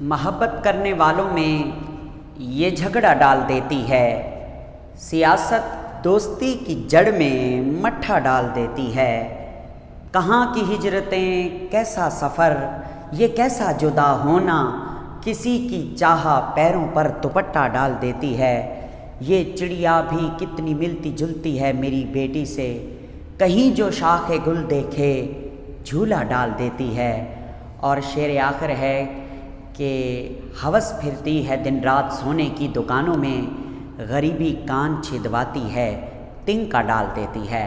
मोहब्बत करने वालों में ये झगड़ा डाल देती है। सियासत दोस्ती की जड़ में मट्ठा डाल देती है। कहाँ की हिजरतें, कैसा सफ़र, ये कैसा जुदा होना, किसी की चाह पैरों पर दुपट्टा डाल देती है। ये चिड़िया भी कितनी मिलती जुलती है मेरी बेटी से, कहीं जो शाखे गुल देखे झूला डाल देती है। और शेर आखिर है कि हवस फिरती है दिन रात सोने की दुकानों में, गरीबी कान छिदवाती है तिनका डाल देती है।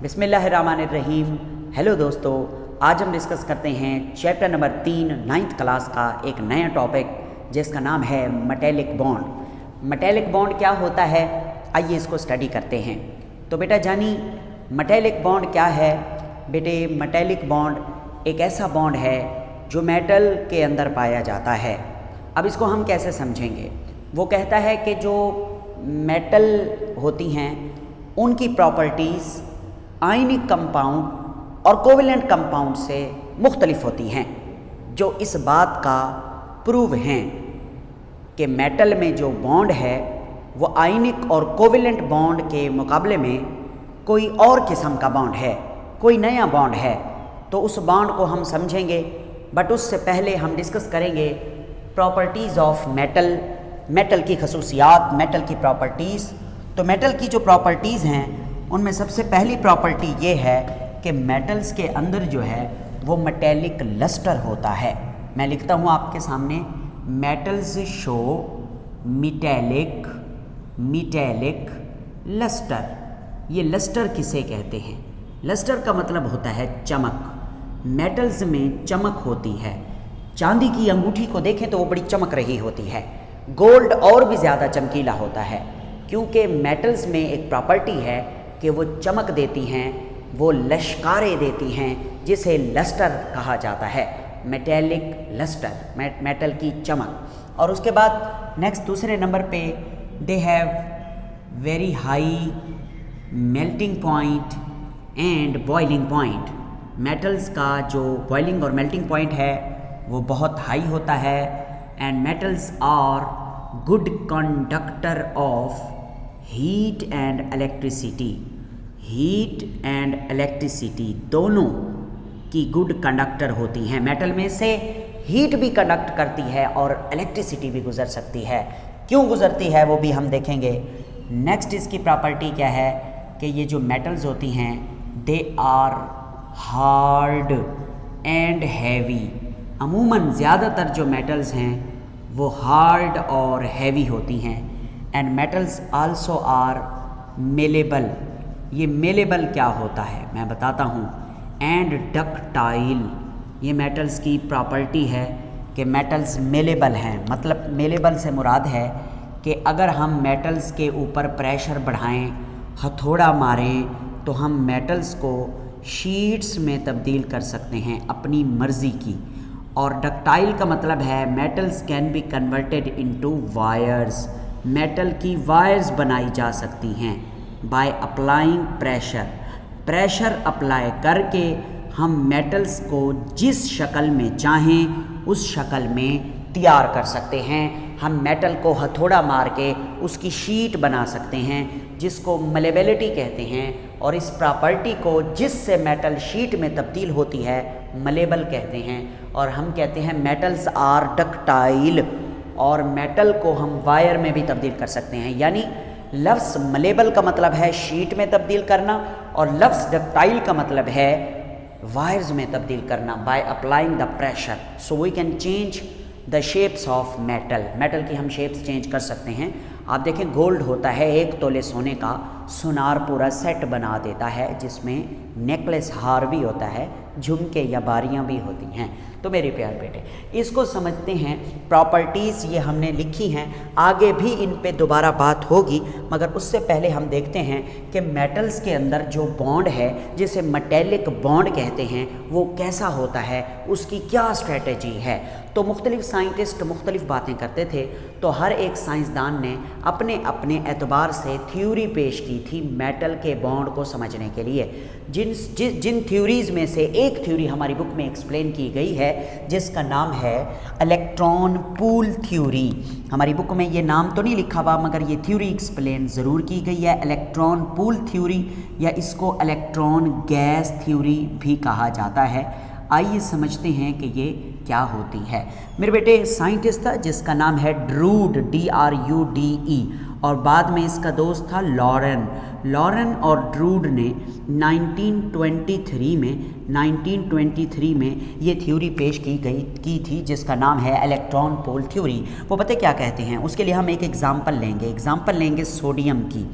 बिस्मिल्लाहिर्रहमानिर्रहीम। हेलो दोस्तों, आज हम डिस्कस करते हैं चैप्टर नंबर 3 9th क्लास का एक नया टॉपिक जिसका नाम है मेटेलिक बॉन्ड। मेटेलिक बॉन्ड क्या होता है, आइए इसको स्टडी करते हैं। तो बेटा जानी मेटेलिक बॉन्ड क्या है। बेटे मेटेलिक बॉन्ड एक ऐसा बॉन्ड है जो मेटल के अंदर पाया जाता है। अब इसको हम कैसे समझेंगे। वो कहता है कि जो मेटल होती हैं उनकी प्रॉपर्टीज़ आयनिक कंपाउंड और कोवेलेंट कंपाउंड से मुख्तलिफ होती हैं, जो इस बात का प्रूव हैं कि मेटल में जो बॉन्ड है वो आयनिक और कोवेलेंट बॉन्ड के मुकाबले में कोई और किस्म का बॉन्ड है, कोई नया बॉन्ड है। तो उस बॉन्ड को हम समझेंगे, बट उससे पहले हम डिस्कस करेंगे प्रॉपर्टीज़ ऑफ मेटल, मेटल की खसूसियात, मेटल की प्रॉपर्टीज़। तो मेटल की जो प्रॉपर्टीज़ हैं उनमें सबसे पहली प्रॉपर्टी ये है कि मेटल्स के अंदर जो है वो मेटेलिक लस्टर होता है। मैं लिखता हूँ आपके सामने, मेटल्स शो मेटेलिक लस्टर। ये लस्टर किसे कहते हैं? लस्टर का मतलब होता है चमक। मेटल्स में चमक होती है। चांदी की अंगूठी को देखें तो वो बड़ी चमक रही होती है। गोल्ड और भी ज़्यादा चमकीला होता है, क्योंकि मेटल्स में एक प्रॉपर्टी है कि वो चमक देती हैं, वो लश्कारे देती हैं, जिसे लस्टर कहा जाता है। मेटेलिक लस्टर, मेटल की चमक। और उसके बाद नेक्स्ट दूसरे नंबर पे they have very high melting point and boiling point. Metals का जो बॉइलिंग और मेल्टिंग पॉइंट है वो बहुत हाई होता है। And metals are good conductor of heat and electricity. Heat and electricity दोनों की गुड कंडक्टर होती हैं। मेटल में से हीट भी कंडक्ट करती है और इलेक्ट्रिसिटी भी गुजर सकती है। क्यों गुजरती है वो भी हम देखेंगे। नेक्स्ट इसकी प्रॉपर्टी क्या है कि ये जो मेटल्स होती हैं they are hard and heavy. अमूमन ज़्यादातर जो मेटल्स हैं वो हार्ड और हैवी होती हैं। And metals also are malleable. ये मेलेबल क्या होता है मैं बताता हूँ। एंड डक्टाइल, ये मेटल्स की प्रॉपर्टी है कि मेटल्स मेलेबल हैं। मतलब मेलेबल से मुराद है कि अगर हम मेटल्स के ऊपर प्रेशर बढ़ाएं, हथौड़ा मारें, तो हम मेटल्स को शीट्स में तब्दील कर सकते हैं अपनी मर्ज़ी की। और डक्टाइल का मतलब है metals can be converted into wires. Metal की वायर्स बनाई जा सकती हैं by applying pressure. Pressure apply करके हम मेटल्स को जिस शक्ल में चाहें उस शक्ल में तैयार कर सकते हैं। हम मेटल को हथौड़ा मार के उसकी शीट बना सकते हैं, जिसको मलेबिलिटी कहते हैं। और इस प्रॉपर्टी को जिससे मेटल शीट में तब्दील होती है मलेबल कहते हैं। और हम कहते हैं मेटल्स आर डक्टाइल। और मेटल को हम वायर में भी तब्दील कर सकते हैं। यानी लफ्ज़ मलेबल का मतलब है शीट में तब्दील करना, और लफ्ज़ डक्टाइल का मतलब है वायर्स में तब्दील करना by applying the pressure. So we can change the shapes of metal. Metal की हम शेप्स चेंज कर सकते हैं। आप देखें गोल्ड होता है 1 तोले सोने का, सुनार पूरा सेट बना देता है, जिसमें नेकलेस हार भी होता है, झुमके या बारियां भी होती हैं। तो मेरे प्यार बेटे इसको समझते हैं। प्रॉपर्टीज़ ये हमने लिखी हैं, आगे भी इन पे दोबारा बात होगी, मगर उससे पहले हम देखते हैं कि मेटल्स के अंदर जो बॉन्ड है जिसे मेटेलिक बॉन्ड कहते हैं वो कैसा होता है, उसकी क्या स्ट्रेटजी है। तो मुख्तलिफ साइंटिस्ट मुख्तलिफ बातें करते थे, तो हर एक साइंसदान ने अपने अपने एतबार से थ्योरी पेश की थी मेटल के बॉन्ड को समझने के लिए। जिन थ्योरीज़ में से एक थ्योरी हमारी बुक में एक्सप्लेन की गई है जिसका नाम है इलेक्ट्रॉन पूल थ्योरी। हमारी बुक में ये नाम तो नहीं लिखा हुआ मगर ये थ्योरी एक्सप्लेन ज़रूर की गई है, इलेक्ट्रॉन पूल थ्योरी, या इसको इलेक्ट्रॉन गैस थ्योरी भी कहा जाता है। आइए समझते हैं कि ये क्या होती है। मेरे बेटे साइंटिस्ट था जिसका नाम है ड्रूड, DRUDE, और बाद में इसका दोस्त था लॉरेन और ड्रूड ने 1923 में ये थ्योरी पेश की थी जिसका नाम है इलेक्ट्रॉन पूल थ्योरी। वो पता क्या कहते हैं, उसके लिए हम एक एग्जांपल लेंगे सोडियम की।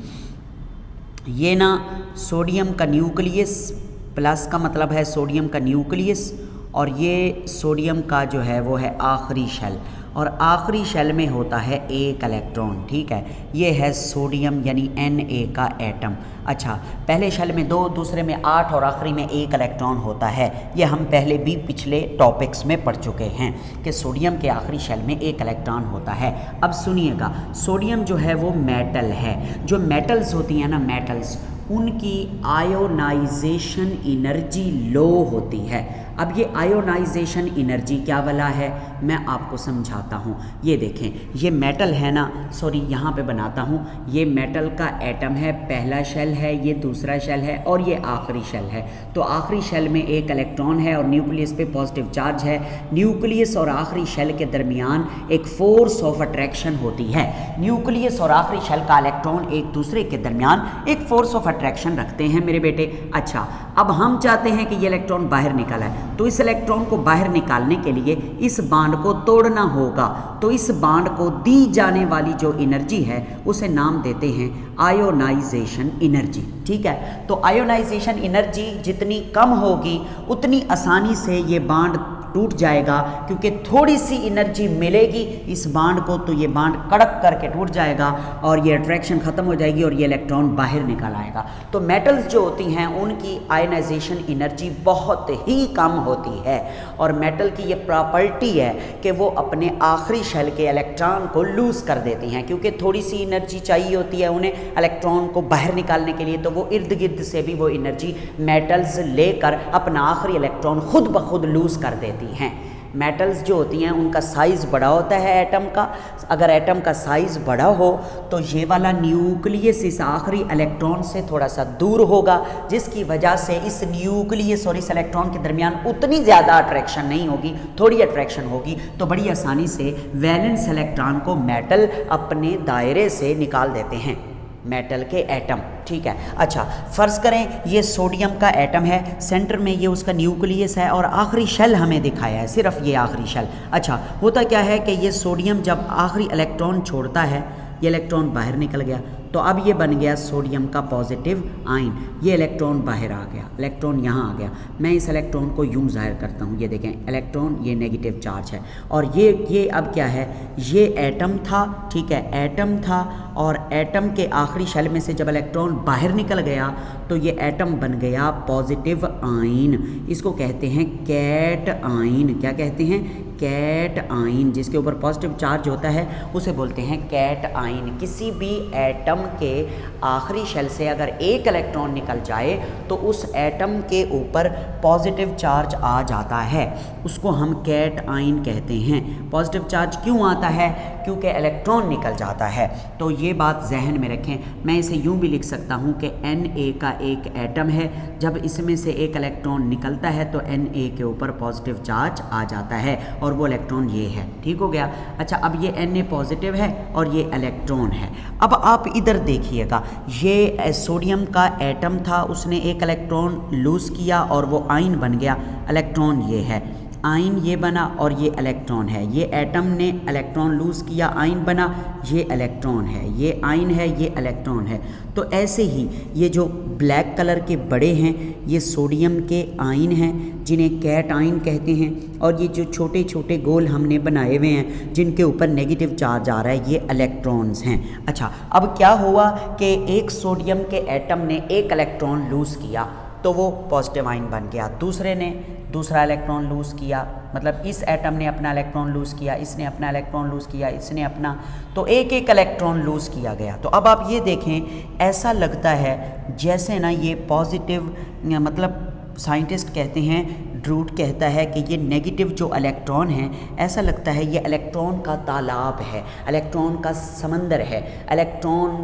ये ना सोडियम का न्यूक्लियस, प्लस का मतलब है सोडियम का न्यूक्लियस, और ये सोडियम का जो है वो है आखिरी शेल, और आखिरी शेल में होता है एक इलेक्ट्रॉन। ठीक है, ये है सोडियम यानी Na का एटम। अच्छा, पहले शेल में 2, दूसरे में 8 और आखिरी में 1 इलेक्ट्रॉन होता है। ये हम पहले भी पिछले टॉपिक्स में पढ़ चुके हैं कि सोडियम के आखिरी शेल में 1 इलेक्ट्रॉन होता है। अब सुनिएगा, सोडियम जो है वो मेटल है। जो मेटल्स होती हैं ना, मेटल्स, उनकी आयोनाइजेशन एनर्जी लो होती है। अब ये आयोनाइजेशन एनर्जी क्या वाला है मैं आपको समझाता हूँ। ये देखें, ये मेटल है ना, सॉरी यहाँ पे बनाता हूँ, ये मेटल का एटम है, पहला शेल है, ये दूसरा शेल है और ये आखिरी शेल है। तो आखिरी शेल में 1 इलेक्ट्रॉन है और न्यूक्लियस पे पॉजिटिव चार्ज है। न्यूक्लियस और आखिरी शेल के दरमियान एक फोर्स ऑफ अट्रैक्शन होती है। न्यूक्लियस और आखिरी शेल का इलेक्ट्रॉन एक दूसरे के दरमियान एक फोर्स ऑफ अट्रैक्शन रखते हैं मेरे बेटे। अच्छा, अब हम चाहते हैं कि ये इलेक्ट्रॉन बाहर निकला है, तो इस इलेक्ट्रॉन को बाहर निकालने के लिए इस बांड को तोड़ना होगा। तो इस बांड को दी जाने वाली जो एनर्जी है उसे नाम देते हैं आयोनाइजेशन एनर्जी। ठीक है, तो आयोनाइजेशन एनर्जी जितनी कम होगी उतनी आसानी से ये बांड टूट जाएगा, क्योंकि थोड़ी सी एनर्जी मिलेगी इस बांड को तो ये बांड कड़क करके टूट जाएगा और ये अट्रैक्शन ख़त्म हो जाएगी और ये इलेक्ट्रॉन बाहर निकल आएगा। तो मेटल्स जो होती हैं उनकी आयनाइजेशन एनर्जी बहुत ही कम होती है, और मेटल की ये प्रॉपर्टी है कि वो अपने आखिरी शेल के इलेक्ट्रॉन को लूज़ कर देती हैं, क्योंकि थोड़ी सी एनर्जी चाहिए होती है उन्हें इलेक्ट्रॉन को बाहर निकालने के लिए। तो वो इर्द गिर्द से भी वो एनर्जी मेटल्स लेकर अपना आखिरी इलेक्ट्रॉन खुद ब खुद लूज़ कर देती हैं। मेटल्स जो होती हैं उनका साइज़ बड़ा होता है एटम का। अगर एटम का साइज़ बड़ा हो तो ये वाला न्यूक्लियस इस आखिरी इलेक्ट्रॉन से थोड़ा सा दूर होगा, जिसकी वजह से इस न्यूक्लियस और इस इलेक्ट्रॉन के दरमियान उतनी ज़्यादा अट्रैक्शन नहीं होगी, थोड़ी अट्रैक्शन होगी। तो बड़ी आसानी से वैलेंस इलेक्ट्रॉन को मेटल अपने दायरे से निकाल देते हैं, मेटल के एटम। ठीक है, अच्छा फ़र्ज़ करें ये सोडियम का एटम है, सेंटर में ये उसका न्यूक्लियस है और आखिरी शेल हमें दिखाया है, सिर्फ ये आखिरी शेल। अच्छा, होता क्या है कि ये सोडियम जब आखिरी इलेक्ट्रॉन छोड़ता है, ये इलेक्ट्रॉन बाहर निकल गया, तो अब ये बन गया सोडियम का पॉजिटिव आयन। ये इलेक्ट्रॉन बाहर आ गया, इलेक्ट्रॉन यहाँ आ गया। मैं इस इलेक्ट्रॉन को यूँ ज़ाहिर करता हूँ, ये देखें इलेक्ट्रॉन, ये नेगेटिव चार्ज है, और ये अब क्या है, ये एटम था। ठीक है, एटम था, और एटम के आखिरी शेल में से जब इलेक्ट्रॉन बाहर निकल गया तो ये एटम बन गया पॉजिटिव आयन। इसको कहते हैं कैट आयन। क्या कहते हैं? Cation. जिसके ऊपर पॉजिटिव चार्ज होता है उसे बोलते हैं कैट आयन। किसी भी एटम के आखिरी शेल से अगर एक इलेक्ट्रॉन निकल जाए तो उस एटम के ऊपर पॉजिटिव चार्ज आ जाता है, उसको हम कैट आयन कहते हैं। पॉजिटिव चार्ज क्यों आता है? क्योंकि इलेक्ट्रॉन निकल जाता है। तो ये बात जहन में रखें। मैं इसे यूँ भी लिख सकता हूँ कि Na का एक एटम है, जब इसमें से एक इलेक्ट्रॉन निकलता है तो Na के ऊपर पॉजिटिव चार्ज आ जाता है और वो इलेक्ट्रॉन ये है। ठीक हो गया। अच्छा, अब ये Na पॉजिटिव है और ये इलेक्ट्रॉन है। अब आप इधर देखिएगा, ये सोडियम का एटम था, उसने एक इलेक्ट्रॉन लूज़ किया और वो आयन बन गया। इलेक्ट्रॉन ये है, आयन ये बना और ये इलेक्ट्रॉन है। ये एटम ने इलेक्ट्रॉन लूज़ किया, आयन बना, ये इलेक्ट्रॉन है, ये आयन है, ये इलेक्ट्रॉन है। तो ऐसे ही ये जो ब्लैक कलर के बड़े हैं ये सोडियम के आयन हैं जिन्हें कैट आयन कहते हैं, और ये जो छोटे छोटे गोल हमने बनाए हुए हैं जिनके ऊपर नेगेटिव चार्ज आ रहा है ये इलेक्ट्रॉन्स हैं। अच्छा, अब क्या हुआ कि एक सोडियम के एटम ने एक इलेक्ट्रॉन लूज़ किया तो वो पॉजिटिव आयन बन गया, दूसरे ने दूसरा इलेक्ट्रॉन लूज़ किया, मतलब इस एटम ने अपना इलेक्ट्रॉन लूज़ किया, इसने अपना इलेक्ट्रॉन लूज़ किया, इसने अपना, तो एक एक इलेक्ट्रॉन लूज़ किया गया। तो अब आप ये देखें, ऐसा लगता है जैसे ना ये पॉजिटिव, मतलब साइंटिस्ट कहते हैं, ड्रूट कहता है कि ये नेगेटिव जो इलेक्ट्रॉन हैं, ऐसा लगता है ये इलेक्ट्रॉन का तालाब है, इलेक्ट्रॉन का समंदर है, इलेक्ट्रॉन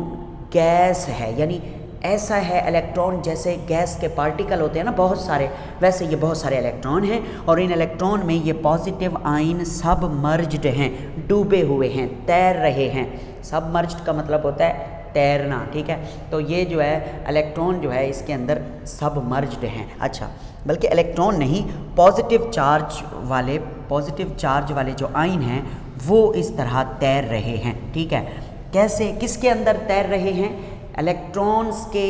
गैस है, यानी ऐसा है इलेक्ट्रॉन जैसे गैस के पार्टिकल होते हैं ना बहुत सारे, वैसे ये बहुत सारे इलेक्ट्रॉन हैं और इन इलेक्ट्रॉन में ये पॉजिटिव आयन सब मर्ज्ड हैं, डूबे हुए हैं, तैर रहे हैं। सब मर्ज्ड का मतलब होता है तैरना, ठीक है। तो ये जो है इलेक्ट्रॉन जो है इसके अंदर सब मर्ज्ड हैं। अच्छा, बल्कि इलेक्ट्रॉन नहीं, पॉजिटिव चार्ज वाले जो आयन हैं वो इस तरह तैर रहे हैं, ठीक है। कैसे, किसके अंदर तैर रहे हैं? इलेक्ट्रॉन्स के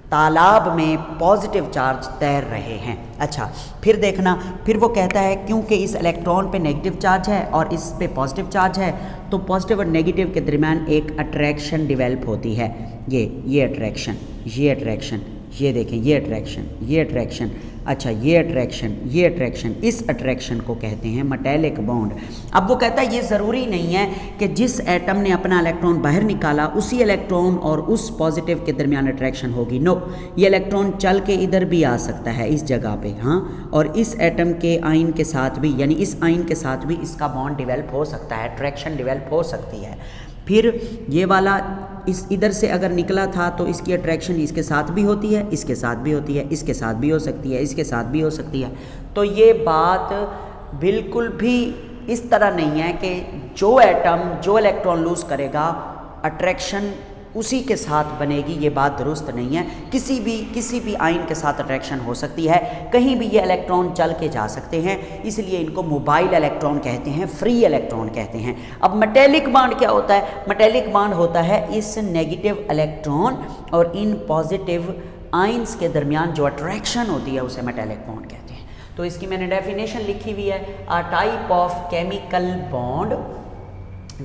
तालाब में पॉजिटिव चार्ज तैर रहे हैं। अच्छा, फिर देखना, फिर वो कहता है क्योंकि इस इलेक्ट्रॉन पे नेगेटिव चार्ज है और इस पे पॉजिटिव चार्ज है, तो पॉजिटिव और नेगेटिव के दरमियान एक अट्रैक्शन डेवलप होती है। ये अट्रैक्शन, ये देखें, ये अट्रैक्शन, अच्छा ये अट्रैक्शन, इस अट्रैक्शन को कहते हैं मेटेलिक बॉन्ड। अब वो कहता है ये ज़रूरी नहीं है कि जिस एटम ने अपना इलेक्ट्रॉन बाहर निकाला उसी इलेक्ट्रॉन और उस पॉजिटिव के दरमियान अट्रैक्शन होगी। नो, ये इलेक्ट्रॉन चल के इधर भी आ सकता है, इस जगह पे, हाँ, और इस एटम के आयन के साथ भी, यानी इस आयन के साथ भी इसका बॉन्ड डेवलप हो सकता है, अट्रैक्शन डेवलप हो सकती है। फिर ये वाला इस इधर से अगर निकला था तो इसकी अट्रैक्शन इसके साथ भी होती है, इसके साथ भी होती है, इसके साथ भी हो सकती है, इसके साथ भी हो सकती है। तो ये बात बिल्कुल भी इस तरह नहीं है कि जो एटम जो इलेक्ट्रॉन लूज़ करेगा अट्रैक्शन उसी के साथ बनेगी, ये बात दुरुस्त नहीं है। किसी भी आयन के साथ अट्रैक्शन हो सकती है, कहीं भी ये इलेक्ट्रॉन चल के जा सकते हैं, इसलिए इनको मोबाइल इलेक्ट्रॉन कहते हैं, फ्री इलेक्ट्रॉन कहते हैं। अब मेटेलिक बॉन्ड क्या होता है? मेटेलिक बॉन्ड होता है इस नेगेटिव इलेक्ट्रॉन और इन पॉजिटिव आयन्स के दरमियान जो अट्रैक्शन होती है उसे मेटेलिक बॉन्ड कहते हैं। तो इसकी मैंने डेफिनेशन लिखी हुई है, a type of chemical bond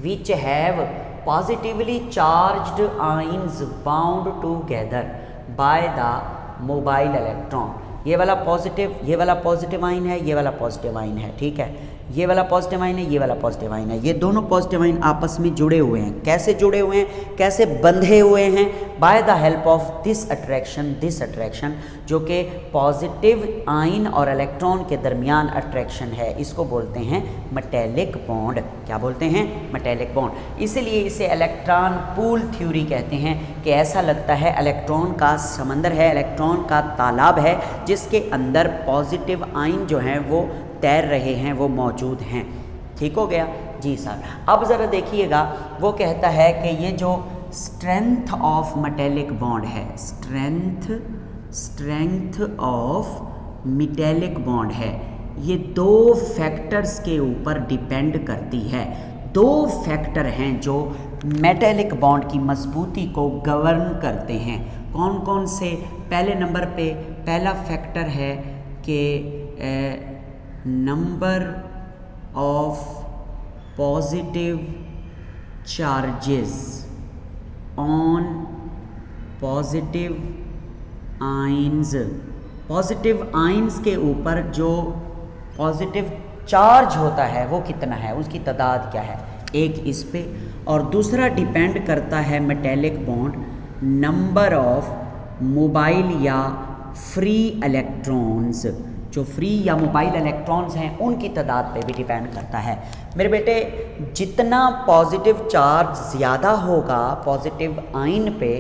which have positively charged ions bound together by the mobile electron। ये वाला पॉजिटिव आयन है, ये वाला पॉजिटिव आयन है, ठीक है। ये वाला पॉजिटिव आयन है, ये वाला पॉजिटिव आयन है, ये दोनों पॉजिटिव आयन आपस में जुड़े हुए हैं। कैसे जुड़े हुए हैं, कैसे बंधे हुए हैं? By the help of this attraction, जो कि पॉजिटिव आयन और इलेक्ट्रॉन के दरमियान अट्रैक्शन है, इसको बोलते हैं मेटेलिक बॉन्ड। क्या बोलते हैं? Metallic bond. इसीलिए इसे इलेक्ट्रॉन पूल थ्योरी कहते हैं कि ऐसा लगता है इलेक्ट्रॉन का समंदर है, इलेक्ट्रॉन का तालाब है जिसके अंदर पॉजिटिव आयन जो हैं वो तैर रहे हैं, वो मौजूद हैं। ठीक हो गया जी सर। अब ज़रा देखिएगा, वो कहता है कि ये जो स्ट्रेंथ ऑफ मेटेलिक बॉन्ड है, स्ट्रेंथ ऑफ मेटेलिक बॉन्ड है, ये दो फैक्टर्स के ऊपर डिपेंड करती है। दो फैक्टर हैं जो मेटेलिक बॉन्ड की मजबूती को गवर्न करते हैं। कौन कौन से? पहले नंबर पे पहला फैक्टर है कि number of positive charges on positive ions. Positive ions के ऊपर जो पॉजिटिव चार्ज होता है वो कितना है, उसकी तादाद क्या है, एक इस पे। और दूसरा डिपेंड करता है metallic bond number of mobile या फ्री इलेक्ट्रॉन्स। जो फ्री या मोबाइल इलेक्ट्रॉन्स हैं उनकी तादाद पे भी डिपेंड करता है। मेरे बेटे, जितना पॉजिटिव चार्ज ज़्यादा होगा पॉजिटिव आयन पे,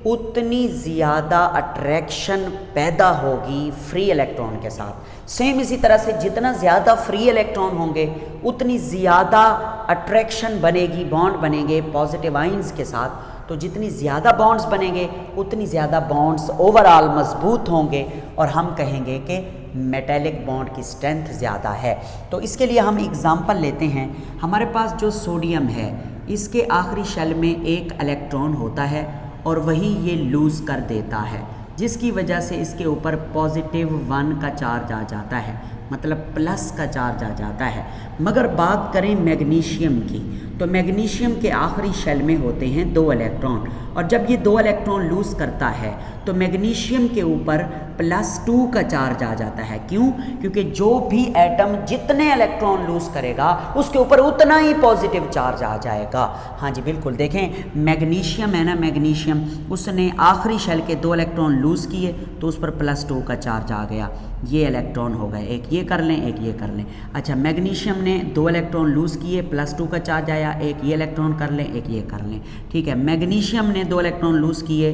उतनी ज़्यादा अट्रैक्शन पैदा होगी फ्री इलेक्ट्रॉन के साथ। सेम इसी तरह से जितना ज़्यादा फ्री इलेक्ट्रॉन होंगे उतनी ज़्यादा अट्रैक्शन बनेगी, बॉन्ड बनेंगे पॉजिटिव आयन्स के साथ। तो जितनी ज़्यादा बॉन्ड्स बनेंगे उतनी ज़्यादा बॉन्ड्स ओवरऑल मजबूत होंगे और हम कहेंगे कि मेटेलिक बॉन्ड की स्ट्रेंथ ज़्यादा है। तो इसके लिए हम एग्ज़ाम्पल लेते हैं। हमारे पास जो सोडियम है, इसके आखिरी शेल में एक इलेक्ट्रॉन होता है और वही ये लूज़ कर देता है, जिसकी वजह से इसके ऊपर +1 का चार्ज आ जाता है, मतलब प्लस का चार्ज आ जाता है। मगर बात करें मैग्नीशियम की, तो मैग्नीशियम के आखिरी शेल में होते हैं 2 इलेक्ट्रॉन, और जब ये 2 इलेक्ट्रॉन लूज़ करता है तो मैग्नीशियम के ऊपर +2 का चार्ज आ जाता है। क्यों? क्योंकि जो भी एटम जितने इलेक्ट्रॉन लूज़ करेगा उसके ऊपर उतना ही पॉजिटिव चार्ज आ जाएगा। हाँ जी बिल्कुल, देखें मैग्नीशियम है ना, मैग्नीशियम उसने आखिरी शेल के 2 इलेक्ट्रॉन लूज़ किए तो उस पर +2 का चार्ज आ गया, ये इलेक्ट्रॉन हो गए, एक ये कर लें एक ये कर लें। अच्छा, मैग्नीशियम ने 2 इलेक्ट्रॉन लूज़ किए, +2 का चार्ज आया, एक ये इलेक्ट्रॉन कर लें एक ये कर लें, ठीक है। मैग्नीशियम ने 2 इलेक्ट्रॉन लूज़ किए,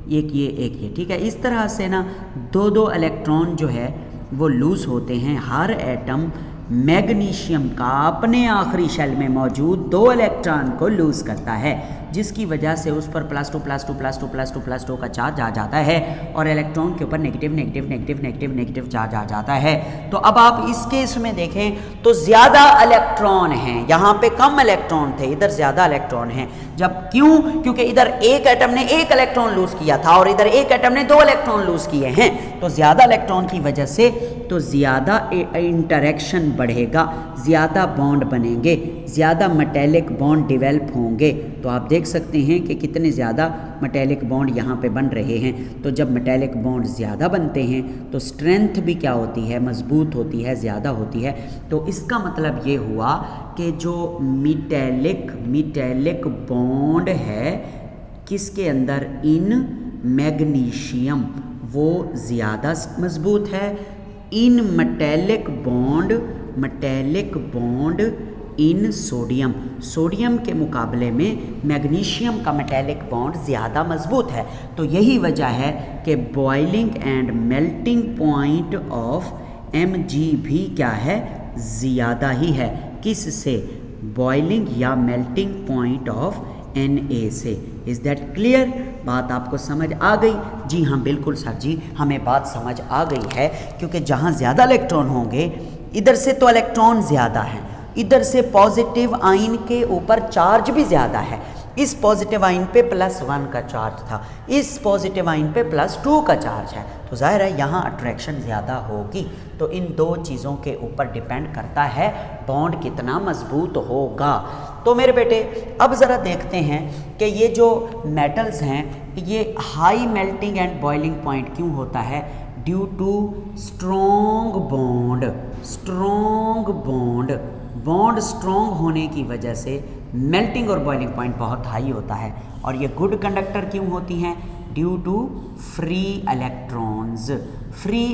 एक ये, ठीक है। इस तरह से ना 2-2 इलेक्ट्रॉन जो है वो लूज़ होते हैं। हर एटम मैग्नीशियम का अपने आखिरी शेल में मौजूद 2 इलेक्ट्रॉन को लूज़ करता है, जिसकी वजह से उस पर +2 का चार्ज आ जाता है और इलेक्ट्रॉन के ऊपर नेगेटिव चार्ज आ जाता है। तो अब आप इस केस में देखें तो ज़्यादा इलेक्ट्रॉन हैं, यहाँ पे कम इलेक्ट्रॉन थे, इधर ज़्यादा इलेक्ट्रॉन हैं। जब क्यों? क्योंकि इधर एक एटम ने 1 इलेक्ट्रॉन लूज़ किया था और इधर एक एटम ने 2 इलेक्ट्रॉन लूज़ किए हैं। तो ज़्यादा इलेक्ट्रॉन की वजह से तो ज़्यादा इंटरेक्शन बढ़ेगा, ज़्यादा बॉन्ड बनेंगे, ज़्यादा मेटेलिक बॉन्ड डेवलप होंगे। तो आप देख सकते हैं कि कितने ज़्यादा मेटेलिक बॉन्ड यहाँ पे बन रहे हैं। तो जब मेटेलिक बॉन्ड ज़्यादा बनते हैं तो स्ट्रेंथ भी क्या होती है, मजबूत होती है, ज़्यादा होती है। तो इसका मतलब ये हुआ कि जो मेटेलिक बॉन्ड है किसके अंदर, इन मैग्नीशियम, वो ज़्यादा मजबूत है। इन मेटेलिक बॉन्ड इन सोडियम के मुकाबले में मैग्नीशियम का मेटेलिक बॉन्ड ज़्यादा मजबूत है। तो यही वजह है कि boiling and melting point of Mg भी क्या है, ज़्यादा ही है। किससे? बॉइलिंग या मेल्टिंग पॉइंट ऑफ Na से। Is that clear? बात आपको समझ आ गई? जी हाँ बिल्कुल सर जी, हमें बात समझ आ गई है, क्योंकि जहाँ ज़्यादा इलेक्ट्रॉन होंगे, इधर से तो इलेक्ट्रॉन ज़्यादा है, इधर से पॉजिटिव आयन के ऊपर चार्ज भी ज़्यादा है। इस पॉजिटिव आयन पे +1 का चार्ज था, इस पॉजिटिव आयन पे +2 का चार्ज है, तो जाहिर है यहाँ अट्रैक्शन ज़्यादा होगी। तो इन 2 चीज़ों के ऊपर डिपेंड करता है बॉन्ड कितना मजबूत होगा। तो मेरे बेटे अब ज़रा देखते हैं कि ये जो मेटल्स हैं ये high melting and boiling point क्यों होता है? Due to strong bond strong होने की वजह से मेल्टिंग और बॉइलिंग पॉइंट बहुत हाई होता है। और ये गुड कंडक्टर क्यों होती हैं? ड्यू टू फ्री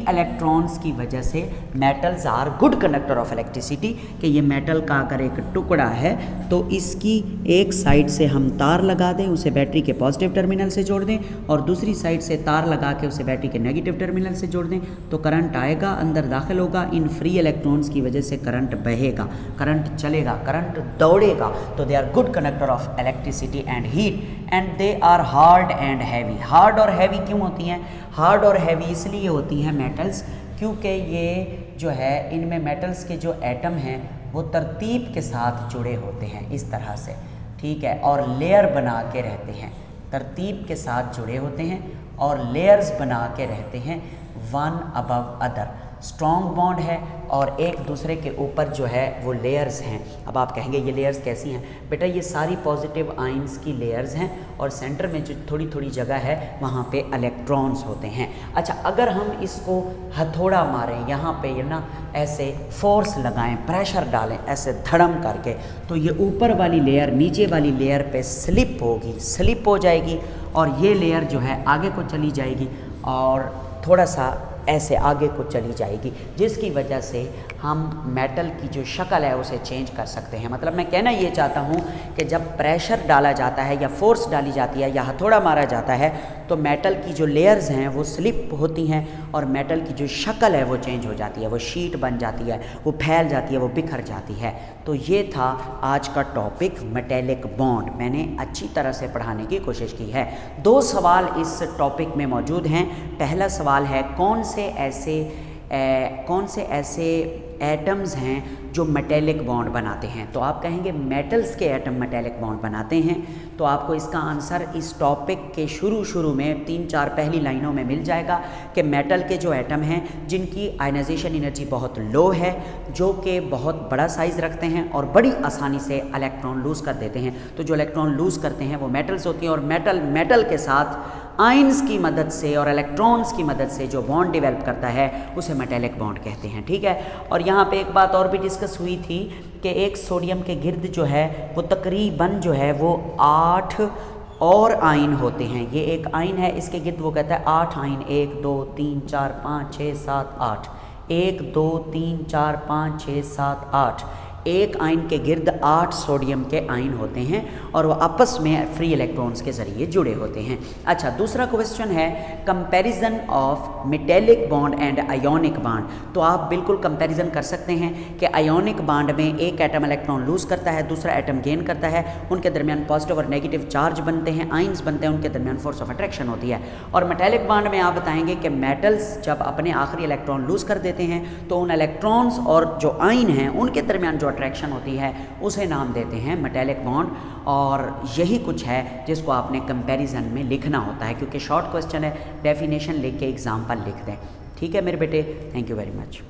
इलेक्ट्रॉन्स की वजह से metals are good conductor of electricity. कि ये मेटल का अगर एक टुकड़ा है तो इसकी एक साइड से हम तार लगा दें, उसे बैटरी के पॉजिटिव टर्मिनल से जोड़ दें, और दूसरी साइड से तार लगा के उसे बैटरी के नेगेटिव टर्मिनल से जोड़ दें, तो करंट आएगा, अंदर दाखिल होगा, इन फ्री इलेक्ट्रॉन्स की वजह से करंट बहेगा, करंट चलेगा, करंट दौड़ेगा। तो they are good conductor of electricity and heat, and they are hard and heavy. Hard और हैवी क्यों होती हैं? हार्ड और हैवी इसलिए होती हैं मेटल्स क्योंकि ये जो है इनमें मेटल्स के जो एटम हैं वो तरतीब के साथ जुड़े होते हैं इस तरह से, ठीक है, और लेयर बना के रहते हैं, तरतीब के साथ जुड़े होते हैं और लेयर्स बना के रहते हैं, one above other. Strong bond है और एक दूसरे के ऊपर जो है वो लेयर्स हैं। अब आप कहेंगे ये लेयर्स कैसी हैं? बेटा ये सारी पॉजिटिव आयंस की लेयर्स हैं और सेंटर में जो थोड़ी थोड़ी जगह है वहाँ पे इलेक्ट्रॉन्स होते हैं। अच्छा, अगर हम इसको हथौड़ा मारें, यहाँ पे ये ना ऐसे फोर्स लगाएं, प्रेशर डालें ऐसे धड़म करके, तो ये ऊपर वाली लेयर नीचे वाली लेयर पे स्लिप हो जाएगी और ये लेयर जो है आगे को चली जाएगी और थोड़ा सा ऐसे आगे को चली जाएगी, जिसकी वजह से हम मेटल की जो शक्ल है उसे चेंज कर सकते हैं। मतलब मैं कहना ये चाहता हूँ कि जब प्रेशर डाला जाता है या फोर्स डाली जाती है या हथौड़ा मारा जाता है तो मेटल की जो लेयर्स हैं वो स्लिप होती हैं और मेटल की जो शक्ल है वो चेंज हो जाती है, वो शीट बन जाती है, वो फैल जाती है, वो बिखर जाती है। तो ये था आज का टॉपिक मेटेलिक बॉन्ड। मैंने अच्छी तरह से पढ़ाने की कोशिश की है। 2 सवाल इस टॉपिक में मौजूद हैं। पहला सवाल है कौन से ऐसे एटम्स हैं जो मेटेलिक बॉन्ड बनाते हैं। तो आप कहेंगे मेटल्स के एटम मेटेलिक बॉन्ड बनाते हैं, तो आपको इसका आंसर इस टॉपिक के शुरू में 3-4 पहली लाइनों में मिल जाएगा कि मेटल के जो एटम हैं जिनकी आयनाइजेशन एनर्जी बहुत लो है, जो कि बहुत बड़ा साइज़ रखते हैं और बड़ी आसानी से इलेक्ट्रॉन लूज़ कर देते हैं। तो जो इलेक्ट्रॉन लूज़ करते हैं वो मेटल्स होती हैं, और मेटल के साथ आयंस की मदद से और इलेक्ट्रॉन्स की मदद से जो बॉन्ड डेवलप करता है उसे मेटेलिक बॉन्ड कहते हैं। ठीक है, और यहाँ पे एक बात और भी डिस्कस हुई थी कि एक सोडियम के गिर्द जो है वो तकरीबन जो है वो 8 और आयन होते हैं। ये एक आयन है, इसके गिर्द वो कहता है 8 आयन, 1 2 3 4 5 6 7 8, 1 2 3 4 5 6 7 8, एक आयन के गिर्द 8 सोडियम के आयन होते हैं और वो आपस में फ्री इलेक्ट्रॉन्स के ज़रिए जुड़े होते हैं। अच्छा, दूसरा क्वेश्चन है comparison of metallic bond and ionic bond. तो आप बिल्कुल कंपैरिजन कर सकते हैं कि आयोनिक बॉन्ड में एक एटम इलेक्ट्रॉन लूज़ करता है, दूसरा एटम गेन करता है, उनके दरमियान पॉजिटिव और नेगेटिव चार्ज बनते हैं, आयंस बनते हैं, उनके दरमियान फोर्स ऑफ अट्रैक्शन होती है। और मेटेलिक बॉन्ड में आप बताएंगे कि मेटल्स जब अपने आखिरी इलेक्ट्रॉन लूज़ कर देते हैं तो उन इलेक्ट्रॉन्स और जो आयन हैं उनके दरमियान जो अट्रैक्शन होती है उसे नाम देते हैं मेटेलिक बॉन्ड। और यही कुछ है जिसको आपने कंपैरिजन में लिखना होता है, क्योंकि शॉर्ट क्वेश्चन है, डेफिनेशन लिख के एग्जाम्पल लिख दें। ठीक है मेरे बेटे, थैंक यू वेरी मच।